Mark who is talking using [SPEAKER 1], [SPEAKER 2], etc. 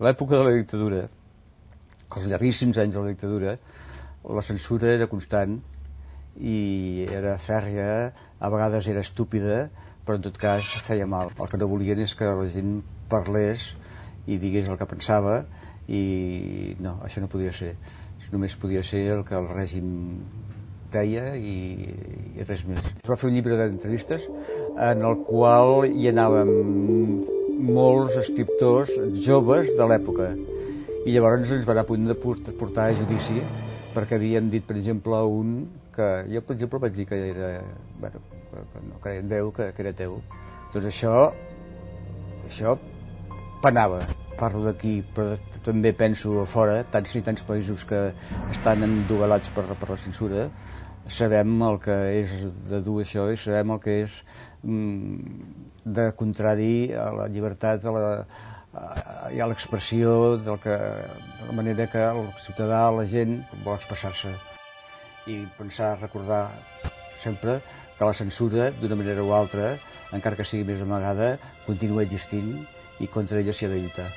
[SPEAKER 1] l'època de la dictadura, els llarguíssims anys de la dictadura, la censura era constant i era fèrrea, a vegades era estúpida, però en tot cas feia mal. El que no volien és que la gent parlés i digués el que pensava, i no, això no podia ser. Només podia ser el que el règim deia i res més. Es va fer un llibre d'entrevistes en el qual hi anàvem molts escriptors joves de l'època, i llavors ens van a punt de portar a judici perquè havíem dit, per exemple, un que jo, per exemple, vaig dir que era, bueno, que era Déu, que era Déu. Doncs això penava. Parlo d'aquí, però també penso a fora, tants i tants països que estan endogalats per la censura, sabem el que és de dur això i sabem el que és de contradir a la llibertat, i a l'expressió de la manera que el ciutadà, la gent, vol expressar-se. I pensar, recordar sempre que la censura, d'una manera o altra, encara que sigui més amagada, continua existint i contra ella s'hi ha de lluitar.